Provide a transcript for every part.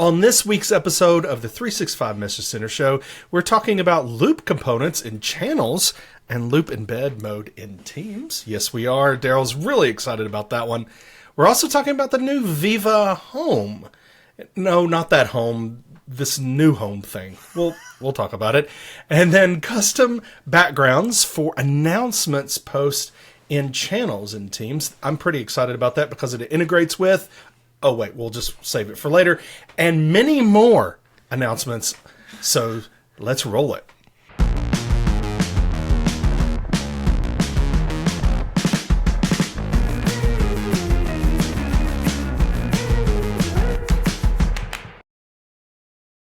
On this week's episode of the 365 Message Center Show, we're talking about loop components in channels and loop embed mode in Teams. Yes, we are. Daryl's really excited about that one. We're also talking about the new Viva Home. No, not that home. This new home thing. We'll talk about it. And then custom backgrounds for announcements post in channels in Teams. I'm pretty excited about that because it integrates with... Oh, wait, we'll just save it for later. And many more announcements. So let's roll it.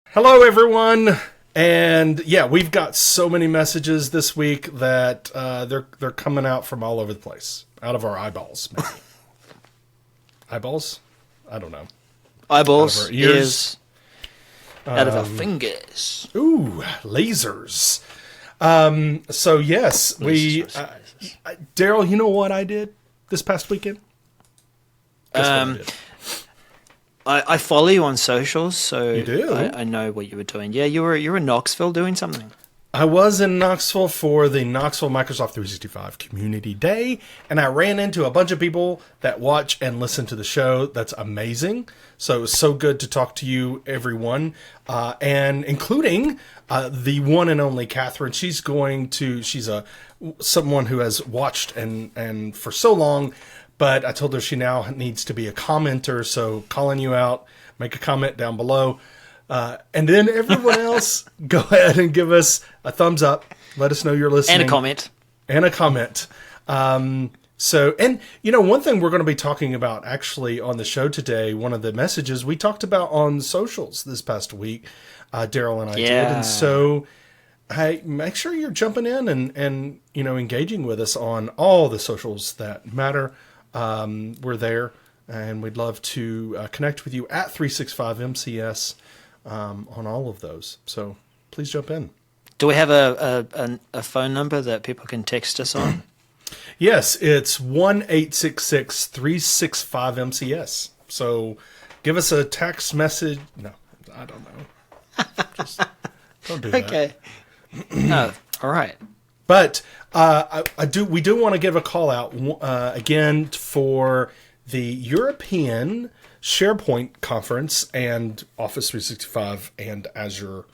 Hello, everyone. And yeah, we've got so many messages this week that they're coming out from all over the place. Out of our eyeballs, maybe. Eyeballs? I don't know. Eyeballs, out of our ears, out of our fingers. Ooh, lasers. So yes, Daryl, you know what I did this past weekend? I follow you on socials, so you do? I know what you were doing. Yeah, you were in Knoxville doing something. I was in Knoxville for the Knoxville Microsoft 365 Community Day, and I ran into a bunch of people that watch and listen to the show. That's amazing. So it was so good to talk to you, everyone, and including the one and only Catherine. She's someone who has watched and for so long, but I told her she now needs to be a commenter. So calling you out, make a comment down below. And then everyone else, go ahead and give us a thumbs up. Let us know you're listening. And a comment. And one thing we're going to be talking about actually on the show today, one of the messages we talked about on socials this past week, Daryl and I did. And so make sure you're jumping in and engaging with us on all the socials that matter. We're there, and we'd love to connect with you at 365MCS. On all of those. So please jump in. Do we have a phone number that people can text us on? Yes, it's 1-866-365-MCS. So give us a text message. No, I don't know. Just don't do that. Okay. No, all right. But we do want to give a call out again for the European SharePoint conference and Office 365 and Azure.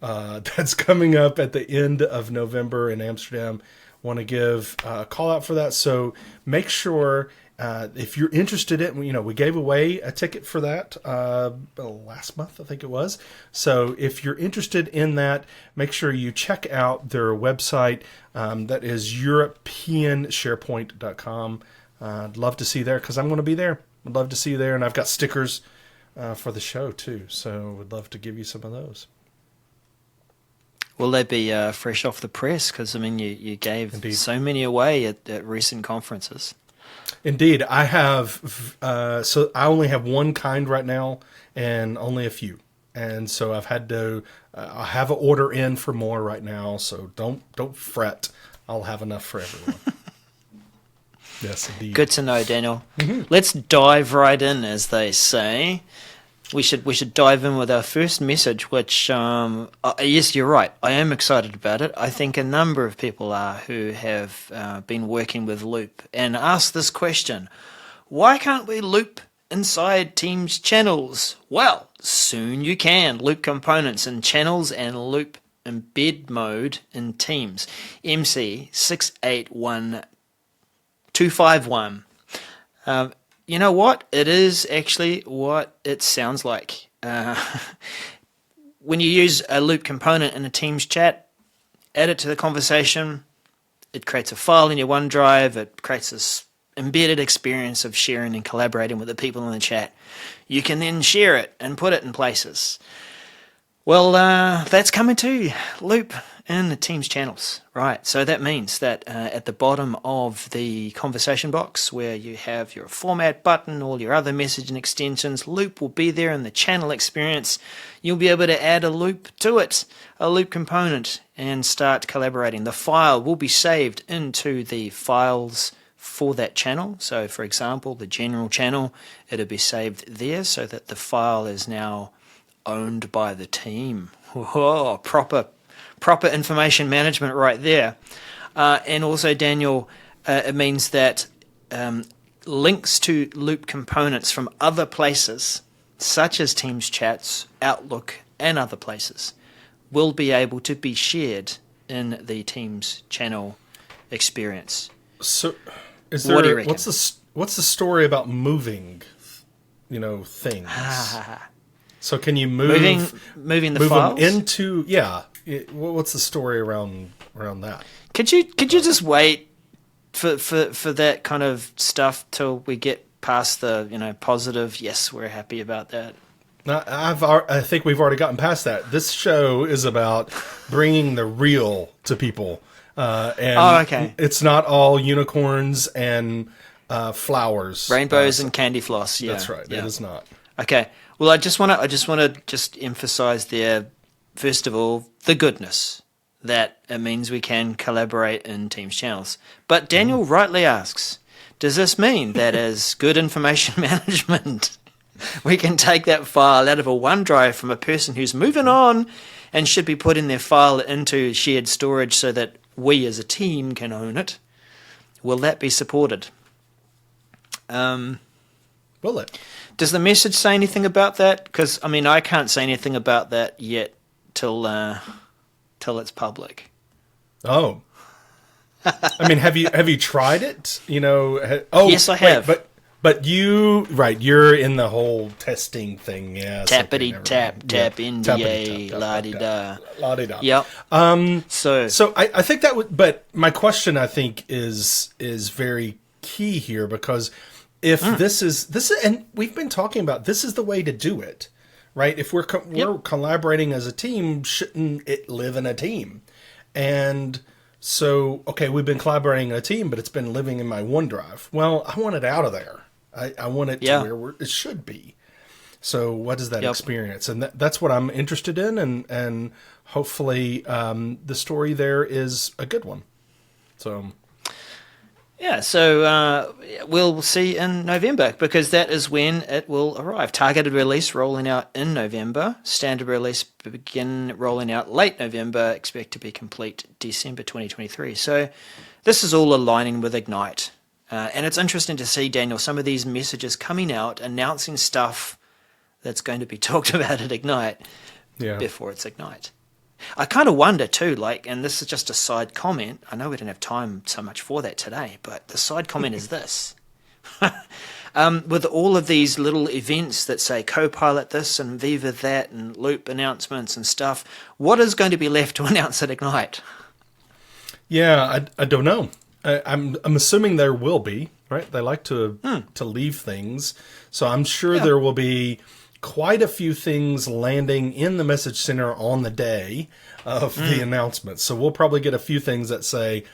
That's coming up at the end of November in Amsterdam. Want to give a call out for that. So make sure if you're interested in, we gave away a ticket for that last month, I think it was. So if you're interested in that, make sure you check out their website. That is EuropeanSharePoint.com. I'd love to see you there because I'm going to be there. I'd love to see you there, and I've got stickers for the show too, so would love to give you some of those. Will they be fresh off the press? Because you gave Indeed. So many away at recent conferences. Indeed, I have. So I only have one kind right now, and only a few, and so I've had to. I have an order in for more right now, so don't fret. I'll have enough for everyone. Yes, indeed. Good to know, Daniel. Mm-hmm. Let's dive right in, as they say. We should dive in with our first message, which, yes, you're right. I am excited about it. I think a number of people are who have been working with Loop and asked this question: why can't we loop inside Teams channels? Well, soon you can. Loop components in channels and loop embed mode in Teams. MC 681. 251. You know what? It is actually what it sounds like. When you use a loop component in a Teams chat, add it to the conversation, it creates a file in your OneDrive, it creates this embedded experience of sharing and collaborating with the people in the chat. You can then share it and put it in places. Well, that's coming to Loop in the Teams channels, right? So that means that at the bottom of the conversation box where you have your format button, all your other messaging extensions, Loop will be there in the channel experience. You'll be able to add a loop to it, a loop component, and start collaborating. The file will be saved into the files for that channel. So for example, the general channel, it'll be saved there so that the file is now owned by the team. Whoa, proper information management right there. And also, Daniel, it means that links to loop components from other places, such as Teams chats, Outlook, and other places, will be able to be shared in the Teams channel experience. So, what do you reckon? What's the story about moving, things? So can you moving the files them into? Yeah. What's the story around that? Could you just wait for that kind of stuff till we get past the positive? Yes, we're happy about that. I think we've already gotten past that. This show is about bringing the real to people. Okay. It's not all unicorns and flowers, rainbows and candy floss. Yeah, that's right. Yeah. It is not. Okay. Well, I just want to emphasize there, first of all, the goodness that it means we can collaborate in Teams channels. But Daniel rightly asks, does this mean that as good information management, we can take that file out of a OneDrive from a person who's moving on and should be putting their file into shared storage so that we as a team can own it? Will that be supported? Will it? Does the message say anything about that? Because I can't say anything about that yet till it's public. Oh, have you tried it? Yes, I have. But you're in the whole testing thing, yeah. Tappity tap, tap, NDA, la-di-da. La-di-da. Yep. So I think that would, but my question I think is very key here, because if this is, and we've been talking about, this is the way to do it, right? If we're collaborating as a team, shouldn't it live in a team? And so, okay, we've been collaborating in a team, but it's been living in my OneDrive. Well, I want it out of there. I want it to where it should be. So what is that experience? And that's what I'm interested in, and hopefully the story there is a good one. So we'll see in November, because that is when it will arrive. Targeted release rolling out in November. Standard release begin rolling out late November. Expect to be complete December 2023. So this is all aligning with Ignite. And it's interesting to see, Daniel, some of these messages coming out, announcing stuff that's going to be talked about at Ignite before it's Ignite. I kind of wonder too, and this is just a side comment. I know we don't have time so much for that today, but the side comment is this. With all of these little events that say Copilot this and Viva that and Loop announcements and stuff, what is going to be left to announce at Ignite? Yeah, I don't know. I'm assuming there will be, right? They like to leave things. So I'm sure there will be quite a few things landing in the message center on the day of the announcement. So we'll probably get a few things that say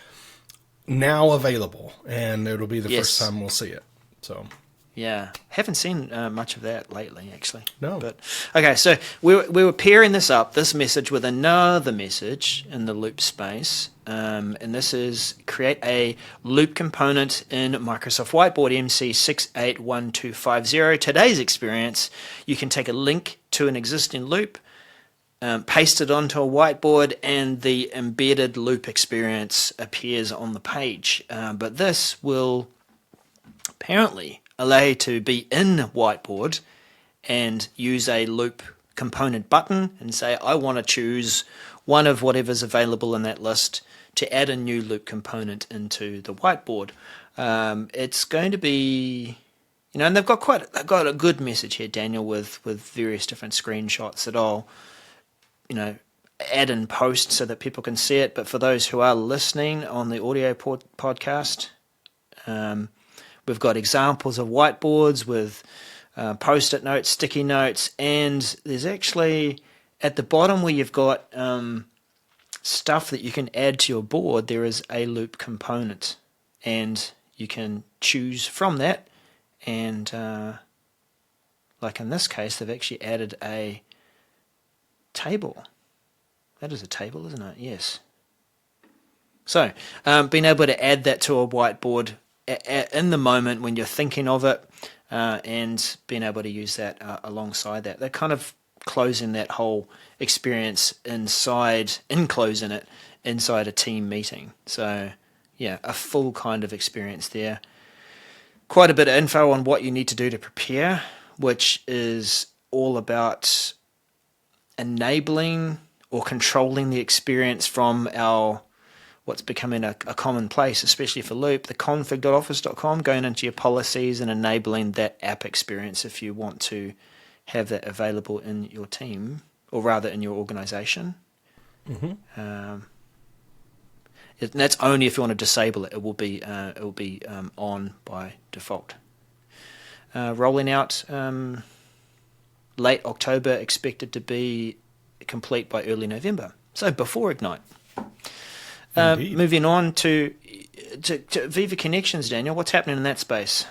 now available, and it'll be the first time we'll see it. So yeah, haven't seen much of that lately, actually. No. But okay, so we were pairing this message with another message in the loop space, and this is create a loop component in Microsoft Whiteboard MC681250. Today's experience, you can take a link to an existing loop, paste it onto a whiteboard, and the embedded loop experience appears on the page. But this will apparently allow you to be in Whiteboard and use a loop component button and say, I want to choose one of whatever's available in that list to add a new loop component into the Whiteboard. It's going to be, and they've got a good message here, Daniel, with various different screenshots that I'll, add and post so that people can see it. But for those who are listening on the audio podcast, we've got examples of whiteboards with post-it notes, sticky notes, and there's actually at the bottom where you've got stuff that you can add to your board, there is a loop component, and you can choose from that. And like in this case, they've actually added a table. That is a table, isn't it? Yes. So being able to add that to a whiteboard in the moment when you're thinking of it, and being able to use that alongside that. They're kind of closing that whole experience enclosing it inside a team meeting. So yeah, a full kind of experience there. Quite a bit of info on what you need to do to prepare, which is all about enabling or controlling the experience from what's becoming a commonplace, especially for Loop, the config.office.com, going into your policies and enabling that app experience if you want to have that available in your team, or rather in your organization. Mm-hmm. And that's only if you want to disable it. It will be on by default. Rolling out late October, expected to be complete by early November. So before Ignite. Moving on to Viva Connections, Daniel. What's happening in that space?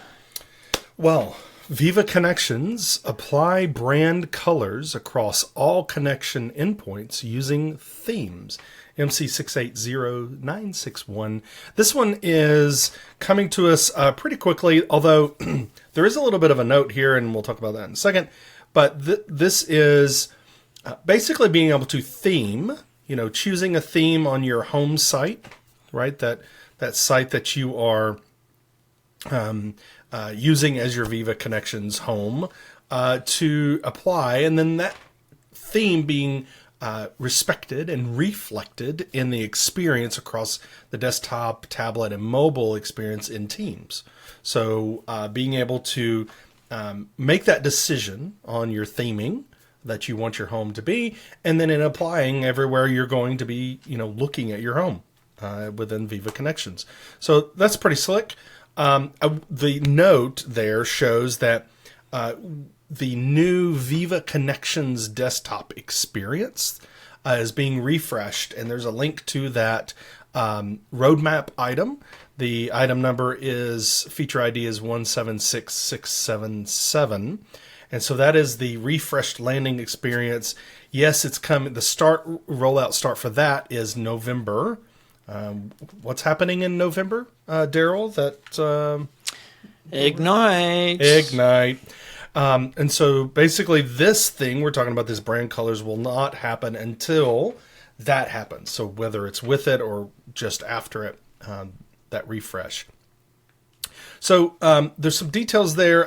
Well, Viva Connections apply brand colors across all connection endpoints using themes. MC680961. This one is coming to us pretty quickly, although there is a little bit of a note here, and we'll talk about that in a second. But this is basically being able to theme, choosing a theme on your home site, right? That site that you are using as your Viva Connections home to apply, and then that theme being respected and reflected in the experience across the desktop, tablet, and mobile experience in Teams. So being able to make that decision on your theming that you want your home to be, and then in applying everywhere you're going to be, looking at your home within Viva Connections. So that's pretty slick. The note there shows that the new Viva Connections desktop experience is being refreshed, and there's a link to that roadmap item. The item number feature ID is 176677. And so that is the refreshed landing experience. Yes, it's coming. The rollout start for that is November. What's happening in November, Daryl? Ignite. And so basically this thing, we're talking about this brand colors, will not happen until that happens. So whether it's with it or just after it, that refresh. So there's some details there.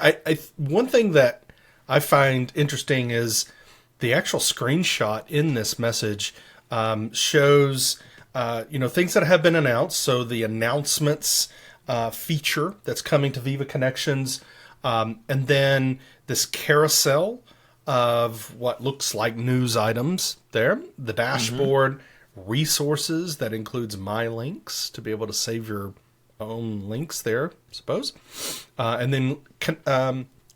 One thing that I find interesting is the actual screenshot in this message shows things that have been announced. So the announcements feature that's coming to Viva Connections, and then this carousel of what looks like news items there, the dashboard, resources that includes my links to be able to save your own links there, I suppose, and then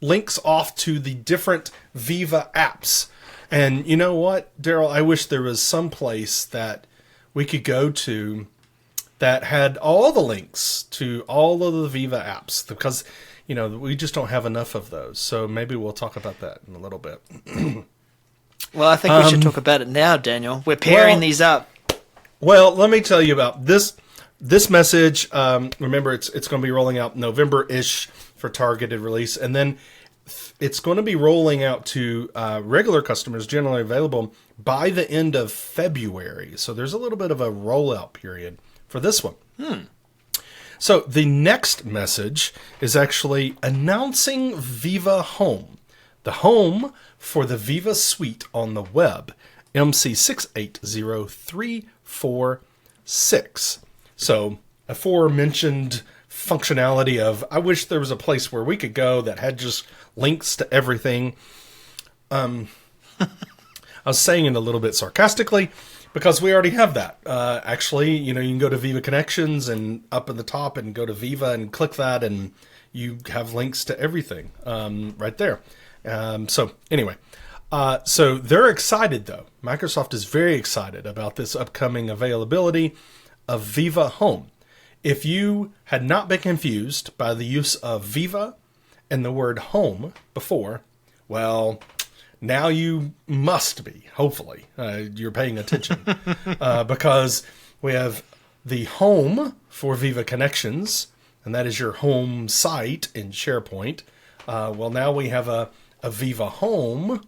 links off to the different Viva apps. And you know what, Daryl? I wish there was some place that we could go to that had all the links to all of the Viva apps, because we just don't have enough of those. So maybe we'll talk about that in a little bit. Well, I think we should talk about it now, Daniel. We're pairing these up. Well, let me tell you about this message. Remember, it's going to be rolling out November-ish for targeted release, and then it's going to be rolling out to regular customers, generally available by the end of February. So there's a little bit of a rollout period for this one. So the next message is actually announcing Viva Home, the home for the Viva suite on the web, MC680346. So aforementioned functionality of, I wish there was a place where we could go that had just links to everything. I was saying it a little bit sarcastically because we already have that. Actually, you can go to Viva Connections and up in the top and go to Viva and click that, and you have links to everything right there. So anyway, so they're excited though. Microsoft is very excited about this upcoming availability of Viva Home. If you had not been confused by the use of Viva and the word home before, well, now you must be, hopefully. You're paying attention. Because we have the home for Viva Connections, and that is your home site in SharePoint. Well, now we have a Viva Home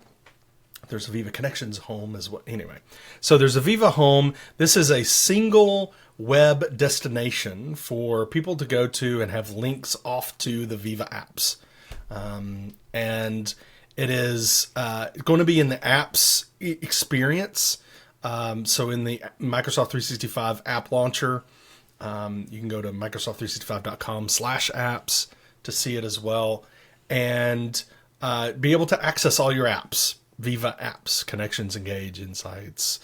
There's a Viva Connections home as well. Anyway, so there's a Viva Home. This is a single web destination for people to go to and have links off to the Viva apps. And it is going to be in the apps experience. So in the Microsoft 365 app launcher, you can go to Microsoft365.com/apps to see it as well. And be able to access all your apps. Viva apps, Connections, Engage, Insights,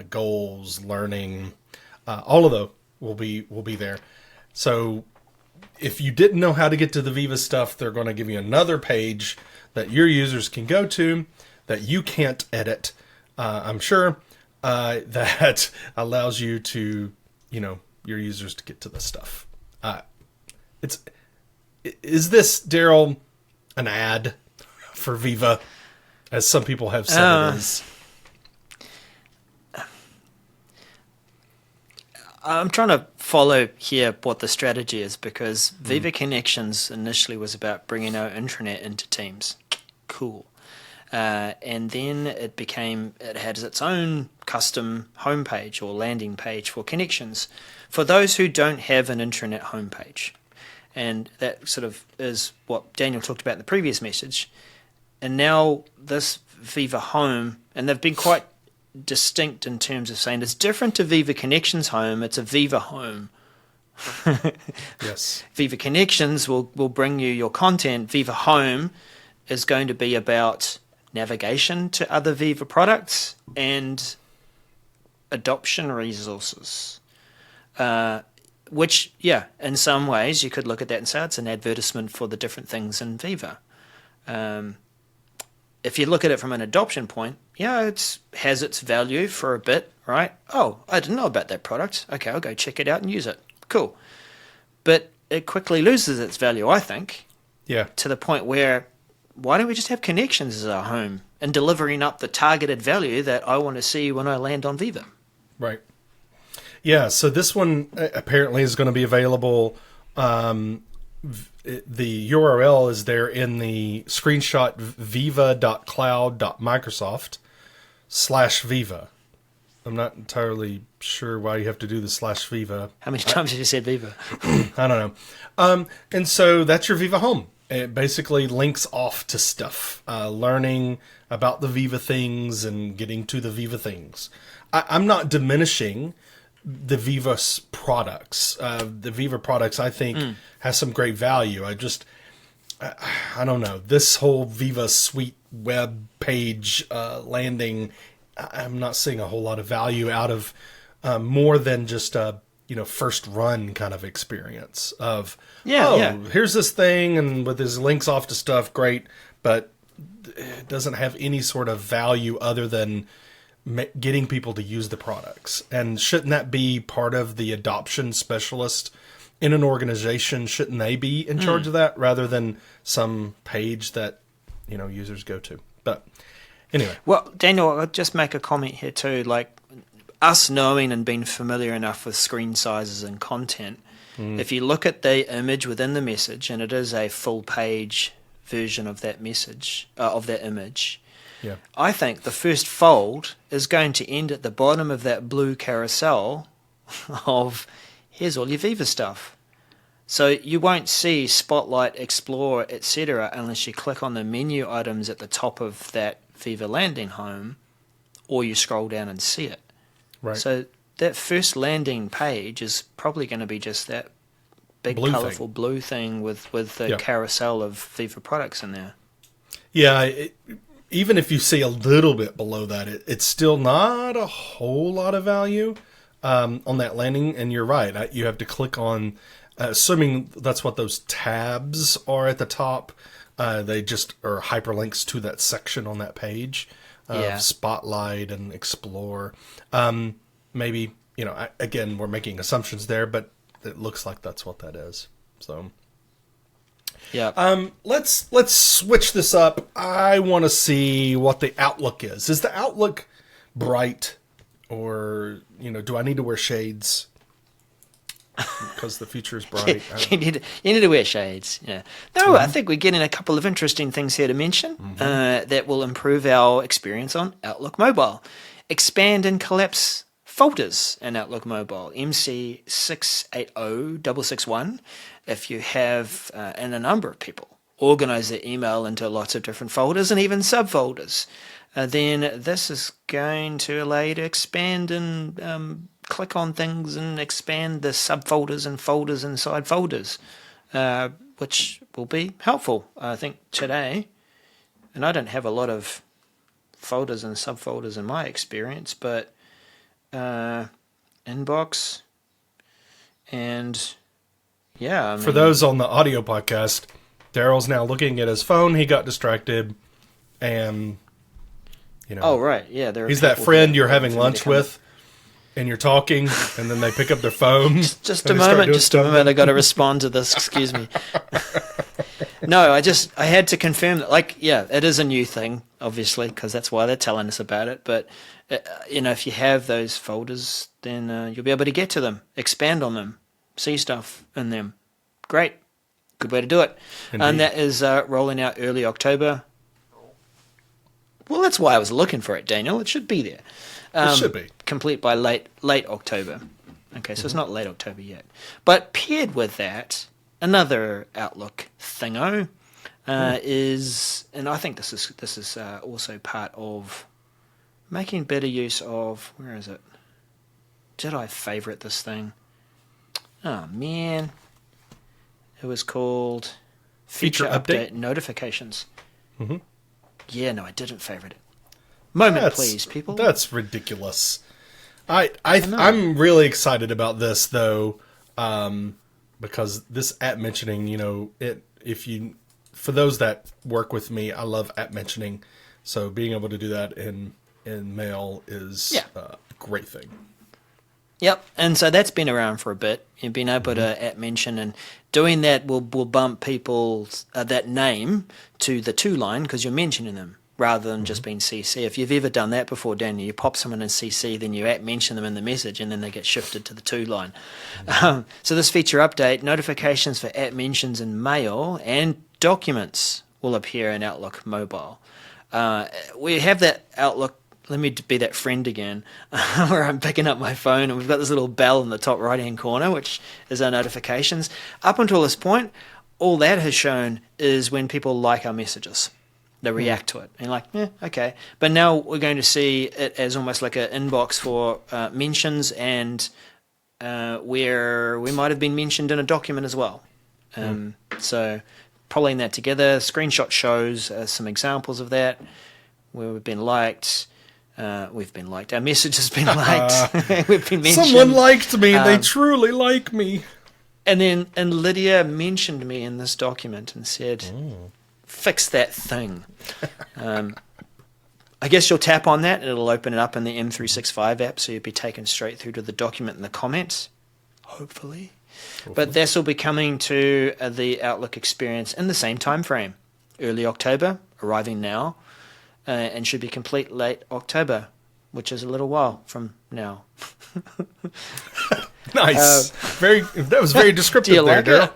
Goals, Learning, all of those will be there. So if you didn't know how to get to the Viva stuff, they're going to give you another page that your users can go to that you can't edit, I'm sure, that allows you to, your users to get to the stuff. Is this, Daryl, an ad for Viva? As some people have said it is. I'm trying to follow here what the strategy is, because Viva Connections initially was about bringing our intranet into Teams. Cool. And then it had its own custom homepage or landing page for Connections for those who don't have an intranet homepage. And that sort of is what Daniel talked about in the previous message. And now this Viva Home, and they've been quite distinct in terms of saying it's different to Viva Connections Home, it's a Viva Home. Yes. Viva Connections will bring you your content. Viva Home is going to be about navigation to other Viva products and adoption resources. Which, in some ways you could look at that and say it's an advertisement for the different things in Viva. If you look at it from an adoption point, it has its value for a bit, right? Oh, I didn't know about that product. Okay, I'll go check it out and use it. Cool. But it quickly loses its value, I think. Yeah. To the point where, why don't we just have Connections as our home and delivering up the targeted value that I want to see when I land on Viva? Right. Yeah, so this one apparently is going to be available. The URL is there in the screenshot, viva.cloud.microsoft/Viva. I'm not entirely sure why you have to do the /Viva. How many times have you said Viva? I don't know. And so that's your Viva Home. It basically links off to stuff, learning about the Viva things and getting to the Viva things. I'm not diminishing the Viva products. The Viva products, I think, has some great value. I don't know. This whole Viva Suite web page landing, I'm not seeing a whole lot of value out of more than just a first run kind of experience of, here's this thing, and with his links off to stuff, great, but it doesn't have any sort of value other than getting people to use the products. And shouldn't that be part of the adoption specialist in an organization? Shouldn't they be in charge of that rather than some page that users go to? But anyway. Well, Daniel, I'll just make a comment here too. Like, us knowing and being familiar enough with screen sizes and content, if you look at the image within the message, and it is a full page version of that message, of that image, I think the first fold is going to end at the bottom of that blue carousel of, here's all your Viva stuff. So you won't see Spotlight, Explore, etc. unless you click on the menu items at the top of that Viva landing home, or you scroll down and see it. Right. So that first landing page is probably going to be just that big colourful blue thing with the carousel of Viva products in there. Yeah, even if you see a little bit below that, it's still not a whole lot of value on that landing. And you're right. You have to click on, assuming that's what those tabs are at the top. They just are hyperlinks to that section on that page of Spotlight and Explore. Maybe, again, we're making assumptions there, but it looks like that's what that is. So... yeah. Let's switch this up. I want to see what the outlook is. Is the outlook bright, or do I need to wear shades? because the future is bright. you need to wear shades. Yeah. No, I think we're getting a couple of interesting things here to mention that will improve our experience on Outlook Mobile. Expand and collapse folders in Outlook Mobile, MC680661. If you have, and a number of people, organize their email into lots of different folders and even subfolders, then this is going to allow you to expand and click on things and expand the subfolders and folders inside folders, which will be helpful, I think, today. And I don't have a lot of folders and subfolders in my experience, but inbox and yeah. For those on the audio podcast, Daryl's now looking at his phone. He got distracted, and oh right, yeah, he's that friend you're having lunch with, and you're talking, and then they pick up their phone. Just a moment. I got to respond to this. Excuse me. No, I had to confirm that. It is a new thing, obviously, because that's why they're telling us about it. But if you have those folders, then you'll be able to get to them, expand on them, see stuff in them. Great, good way to do it. Indeed. And that is rolling out early October. Well, that's why I was looking for it, Daniel. It should be there. It should be complete by late October. Okay, so it's not late October yet. But paired with that, another Outlook thingo is, and I think this is also part of making better use of. Where is it? Did I favorite this thing? Oh man, it was called Feature Update Notifications. Mm-hmm. Yeah, no, I didn't favorite it. Please, people. That's ridiculous. I'm really excited about this though, because this app mentioning, for those that work with me, I love app mentioning. So being able to do that in Mail is a great thing. Yep, and so that's been around for a bit. You've been able to app mention, and doing that will bump people's that name to the to line because you're mentioning them rather than just being CC. If you've ever done that before, Daniel, you pop someone in CC, then you app mention them in the message, and then they get shifted to the to line. So this feature update, notifications for app mentions in Mail and documents will appear in Outlook Mobile. We have that Outlook. Let me be that friend again, where I'm picking up my phone and we've got this little bell in the top right-hand corner, which is our notifications. Up until this point, all that has shown is when people like our messages. They react to it. And okay. But now we're going to see it as almost like an inbox for mentions and where we might have been mentioned in a document as well. So pulling that together, screenshot shows some examples of that, where we've been liked. Our message has been liked. We've been mentioned. Someone liked me. They truly like me. And Lydia mentioned me in this document and said, fix that thing. I guess you'll tap on that and it'll open it up in the M365 app, so you'll be taken straight through to the document in the comments, hopefully. But this will be coming to the Outlook experience in the same time frame, early October, arriving now. And should be complete late October, which is a little while from now. Nice. That was very descriptive there, Daryl.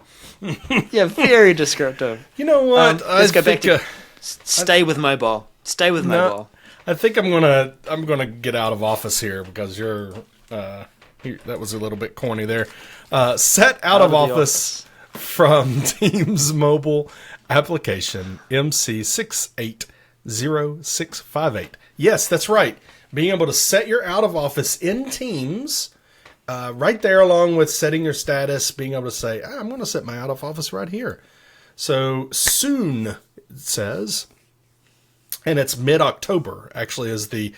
Yeah, very descriptive. You know what? Let's go back to stay with mobile. Stay with mobile. I think I'm gonna get out of office here because you're that was a little bit corny there. Set out of office from Teams mobile application MC680658. Yes, that's right. Being able to set your out of office in Teams, right there, along with setting your status, being able to say, I'm going to set my out of office right here. So soon, it says, and it's mid-October, actually, is the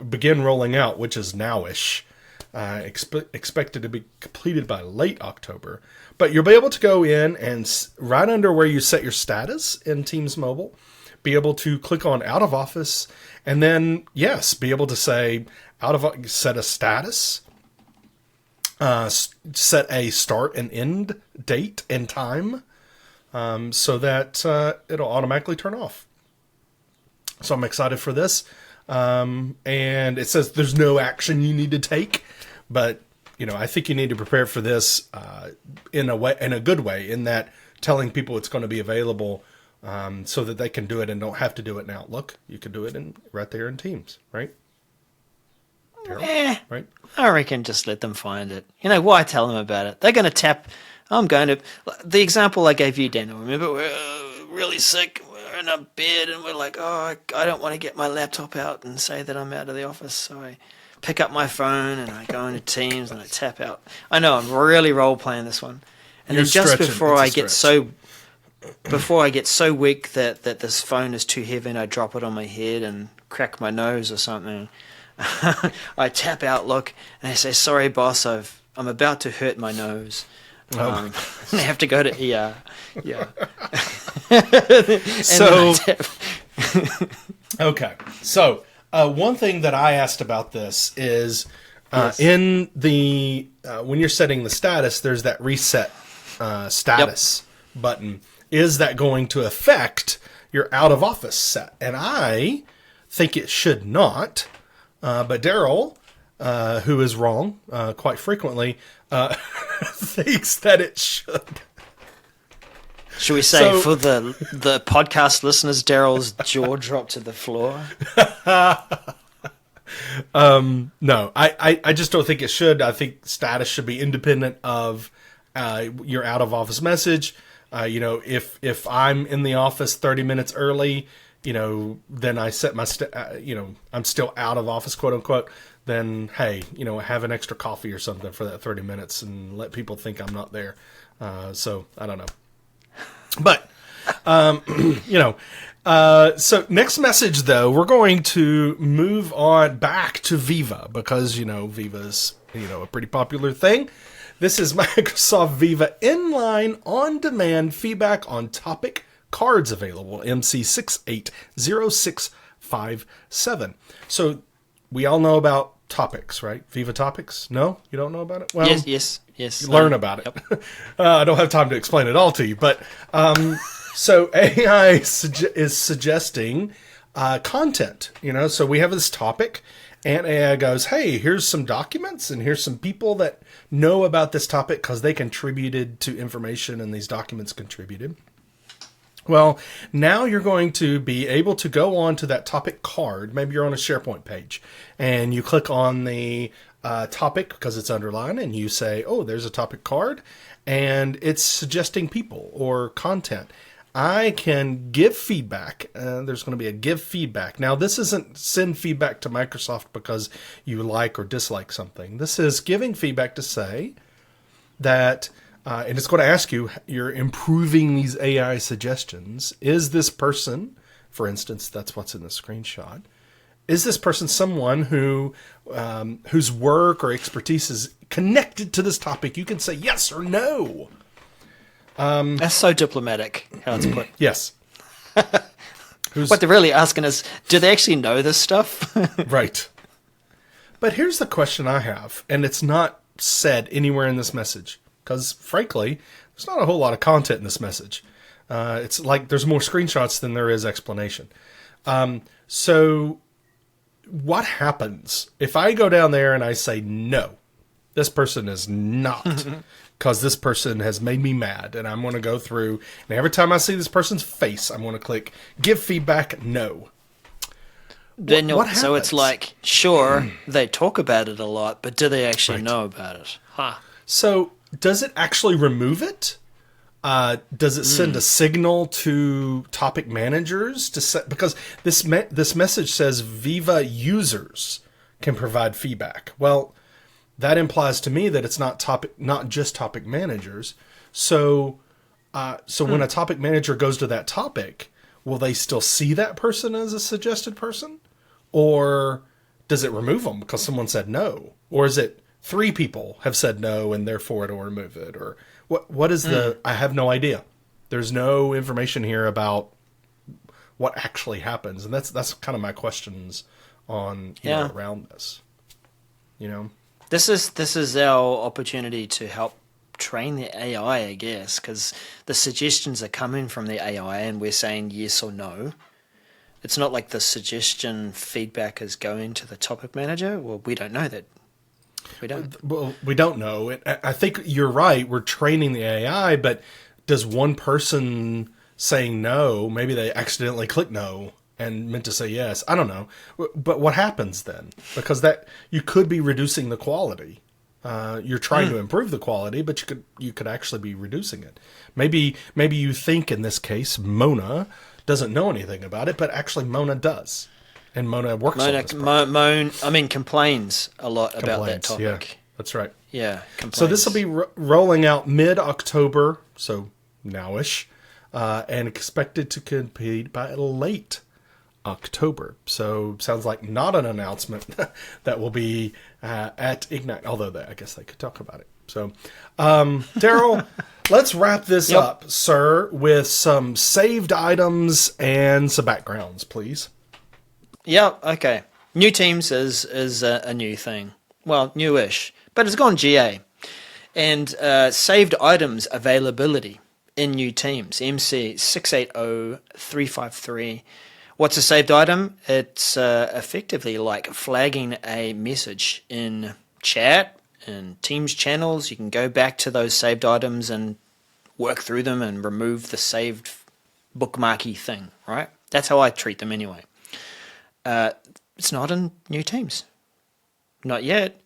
begin rolling out, which is nowish. Expected to be completed by late October. But you'll be able to go in and right under where you set your status in Teams Mobile, be able to click on out of office, and then, yes, be able to say set a status, set a start and end date and time, so that it'll automatically turn off. So I'm excited for this. And it says there's no action you need to take, but I think you need to prepare for this in a good way, in that telling people it's going to be available so that they can do it and don't have to do it in Outlook. You can do it right there in Teams, right? Right? I reckon just let them find it. Why tell them about it? They're going to tap. The example I gave you, Daniel, remember we're really sick, we're in a bed and we're like, oh, I don't want to get my laptop out and say that I'm out of the office. So I pick up my phone and I go into Teams and I tap out. I know, I'm really role-playing this one. And then just before I get so weak that this phone is too heavy and I drop it on my head and crack my nose or something, I tap Outlook and I say, sorry, boss, I'm about to hurt my nose. And I have to go to ER. Yeah. So, okay. So, one thing that I asked about this is in the when you're setting the status, there's that reset status button. Is that going to affect your out of office set? And I think it should not. But Daryl, who is wrong quite frequently, thinks that it should. Should we say for the podcast listeners, Daryl's jaw dropped to the floor? No, I just don't think it should. I think status should be independent of your out of office message. If I'm in the office 30 minutes early, then I set my, I'm still out of office, quote unquote, then, hey, have an extra coffee or something for that 30 minutes and let people think I'm not there. So I don't know. But, so next message though, we're going to move on back to Viva because, Viva's, a pretty popular thing. This is Microsoft Viva Inline on-demand feedback on topic cards available, MC680657. So we all know about topics, right? Viva Topics? No? You don't know about it? Well, yes. Learn about it. Yep. I don't have time to explain it all to you, but so AI is suggesting content, so we have this topic and AI goes, hey, here's some documents and here's some people that know about this topic because they contributed to information and these documents contributed. Well, now you're going to be able to go on to that topic card. Maybe you're on a SharePoint page and you click on the topic because it's underlined and you say, oh, there's a topic card and it's suggesting people or content. I can give feedback. There's going to be a give feedback. Now, this isn't send feedback to Microsoft because you like or dislike something. This is giving feedback to say that and it's going to ask you, you're improving these AI suggestions. Is this person, for instance, that's what's in the screenshot, is this person someone who whose work or expertise is connected to this topic? You can say yes or no. That's so diplomatic, how it's put. Yes. What they're really asking is, do they actually know this stuff? Right. But here's the question I have, and it's not said anywhere in this message. Because, frankly, there's not a whole lot of content in this message. It's like there's more screenshots than there is explanation. So what happens if I go down there and I say, no, this person is not, because this person has made me mad, and I'm going to go through, and every time I see this person's face, I'm going to click, give feedback, no. What happens? So it's like, sure, they talk about it a lot, but do they actually know about it? So does it actually remove it? Does it send a signal to topic managers to set, because this message says Viva users can provide feedback. Well, that implies to me that it's not just topic managers. So when a topic manager goes to that topic, will they still see that person as a suggested person, or does it remove them because someone said no, or is it 3 people have said no and therefore it'll remove it, or what is the? I have no idea. There's no information here about what actually happens, and that's kind of my questions on around this. This is our opportunity to help train the AI, I guess, because the suggestions are coming from the AI, and we're saying yes or no. It's not like the suggestion feedback is going to the topic manager. Well, we don't know that. We don't. Well, we don't know. I think you're right. We're training the AI, but does one person saying no, maybe they accidentally click no and meant to say yes? I don't know. But what happens then? Because that you could be reducing the quality. You're trying to improve the quality, but you could actually be reducing it. Maybe you think in this case Mona doesn't know anything about it, but actually Mona does. And Mona works on this project. Complains a lot about that topic. Yeah, that's right. Yeah, complains. So this will be rolling out mid-October, so nowish, and expected to complete by late October. So sounds like not an announcement that will be at Ignite, although I guess they could talk about it. So, Daryl, let's wrap this up, sir, with some saved items and some backgrounds, please. Yeah, okay. New Teams is a new thing. Well, newish, but it's gone GA. And saved items availability in New Teams, MC 680353. What's a saved item? It's effectively like flagging a message in chat and Teams channels. You can go back to those saved items and work through them and remove the saved bookmarky thing, right? That's how I treat them anyway. It's not in New Teams. Not yet.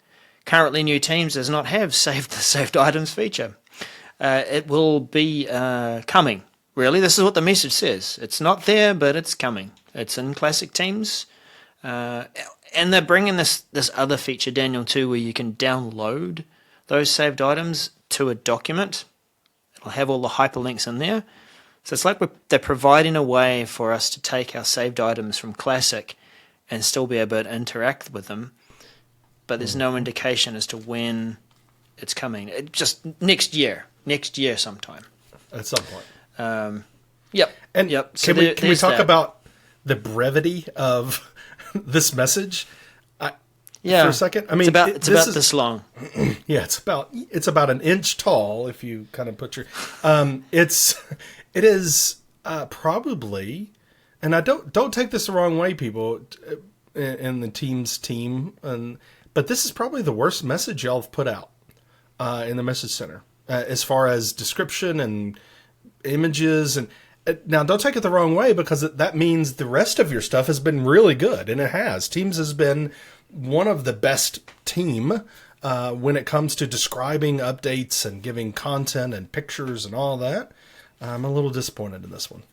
Currently, New Teams does not have the saved items feature. It will be coming. Really, this is what the message says. It's not there, but it's coming. It's in Classic Teams. And they're bringing this other feature, Daniel, too, where you can download those saved items to a document. It'll have all the hyperlinks in there. So it's like they're providing a way for us to take our saved items from Classic and still be able to interact with them. But there's no indication as to when it's coming. Just next year sometime. At some point. Yep. And yep. So can we talk about the brevity of this message? For a second. I mean, it's about this long. Yeah, it's about an inch tall. If you kind of put your, it is probably, and I don't take this the wrong way, people in the Teams team, but this is probably the worst message y'all have put out in the message center as far as description and images. And now don't take it the wrong way, because that means the rest of your stuff has been really good, and it has. Teams has been one of the best team when it comes to describing updates and giving content and pictures and all that. I'm a little disappointed in this one.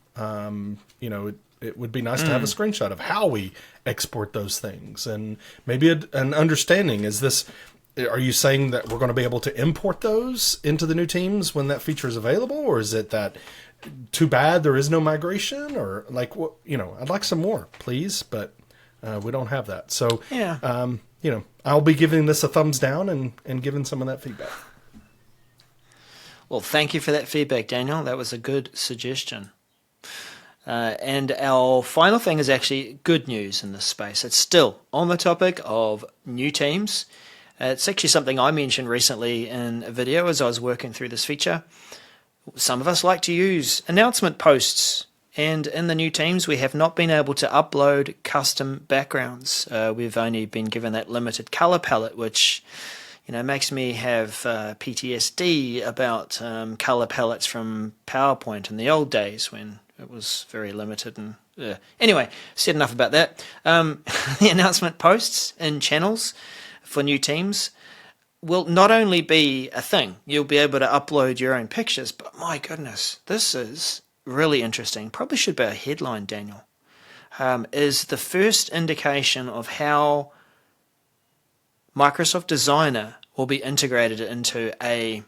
It would be nice to have a screenshot of how we export those things, and maybe an understanding. Are you saying that we're going to be able to import those into the new Teams when that feature is available, or is it that too bad there is no migration, or like what? I'd like some more, please, but we don't have that. So yeah, I'll be giving this a thumbs down and giving some of that feedback. Well, thank you for that feedback, Daniel. That was a good suggestion. And our final thing is actually good news in this space. It's still on the topic of new Teams. It's actually something I mentioned recently in a video as I was working through this feature. Some of us like to use announcement posts, and in the new Teams we have not been able to upload custom backgrounds. We've only been given that limited color palette, which makes me have PTSD about color palettes from PowerPoint in the old days when it was very limited. And anyway, said enough about that. The announcement posts in channels for new Teams will not only be a thing, you'll be able to upload your own pictures, but my goodness, this is really interesting. Probably should be a headline, Daniel. Is the first indication of how Microsoft Designer will be integrated into a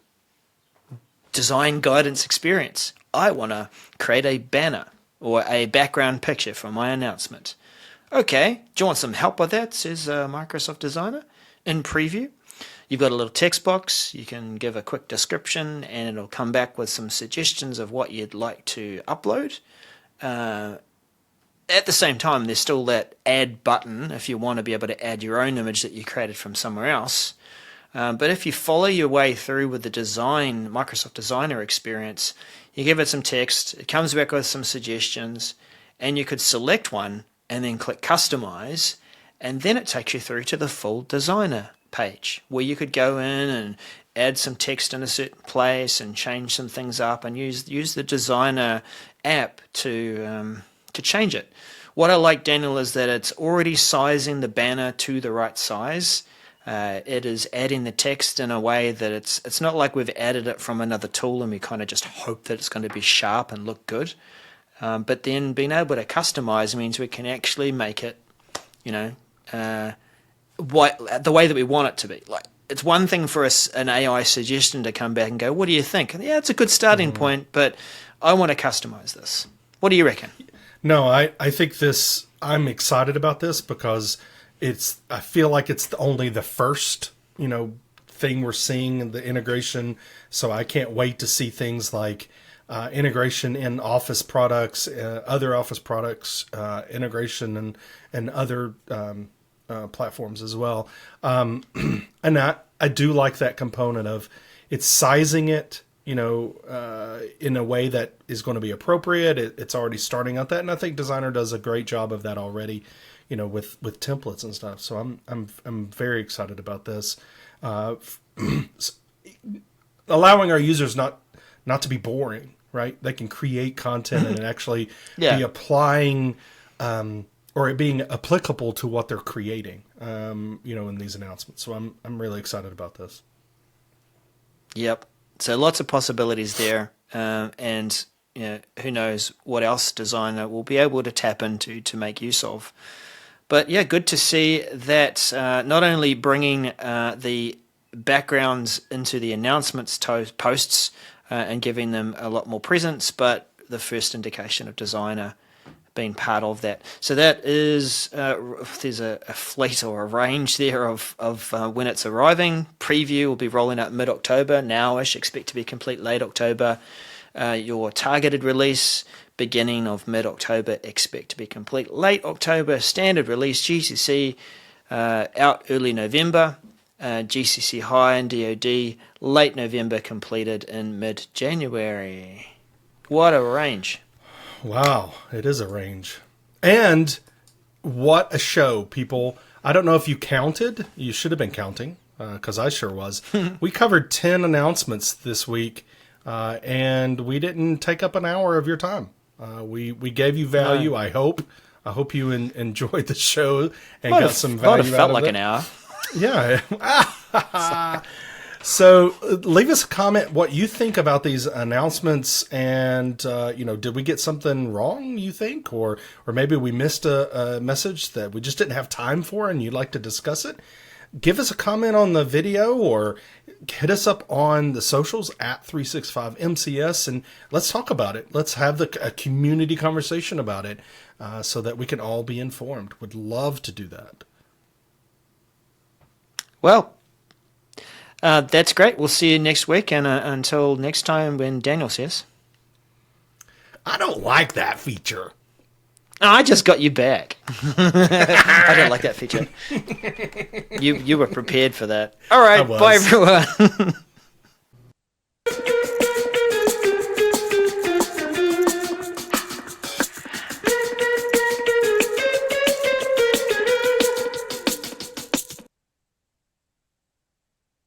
design guidance experience. I want to create a banner or a background picture for my announcement. Okay, do you want some help with that, says Microsoft Designer in preview. You've got a little text box. You can give a quick description and it'll come back with some suggestions of what you'd like to upload. At the same time, there's still that add button if you want to be able to add your own image that you created from somewhere else. But if you follow your way through with the Microsoft Designer experience, you give it some text, it comes back with some suggestions, and you could select one and then click Customize, and then it takes you through to the full Designer page where you could go in and add some text in a certain place and change some things up and use the designer app to change it. What I like, Daniel, is that it's already sizing the banner to the right size. It is adding the text in a way that it's not like we've added it from another tool and we kind of just hope that it's going to be sharp and look good. But then being able to customize means we can actually make it, the way that we want it to be. Like, it's one thing for an AI suggestion to come back and go, what do you think? And yeah, it's a good starting point, but I want to customize this. What do you reckon? No, I think I'm excited about this because I feel like it's only the first, thing we're seeing in the integration. So I can't wait to see things like integration in Office products, other Office products, integration and other platforms as well. And I do like that component of it's sizing it, in a way that is going to be appropriate. It's already starting out that, and I think Designer does a great job of that already, with templates and stuff. So I'm very excited about this, allowing our users not to be boring, right? They can create content and actually be applying, or it being applicable to what they're creating, in these announcements. So I'm really excited about this. Yep. So lots of possibilities there, and who knows what else Designer will be able to tap into to make use of. But yeah, good to see that not only bringing the backgrounds into the announcements posts and giving them a lot more presence, but the first indication of Designer being part of that. So that is, there's a fleet or a range there of when it's arriving. Preview will be rolling out mid-October, now-ish, expect to be complete late October. Your targeted release, beginning of mid-October, expect to be complete late October. Standard release, GCC, out early November. GCC High and DoD, late November, completed in mid-January. What a range. Wow, it is a range. And what a show, people. I don't know if you counted. You should have been counting, because I sure was. We covered 10 announcements this week, and we didn't take up an hour of your time. We gave you value, no. I hope you enjoyed the show and got some value out of it. It felt like an hour. Yeah. So leave us a comment what you think about these announcements, and did we get something wrong, you think, or maybe we missed a message that we just didn't have time for and you'd like to discuss it? Give us a comment on the video or hit us up on the socials at 365MCS and let's talk about it. Let's have a community conversation about it so that we can all be informed. Would love to do that. Well, that's great. We'll see you next week, and until next time when Daniel says. I don't like that feature. I just got you back. I don't like that feature. You were prepared for that. All right, bye everyone.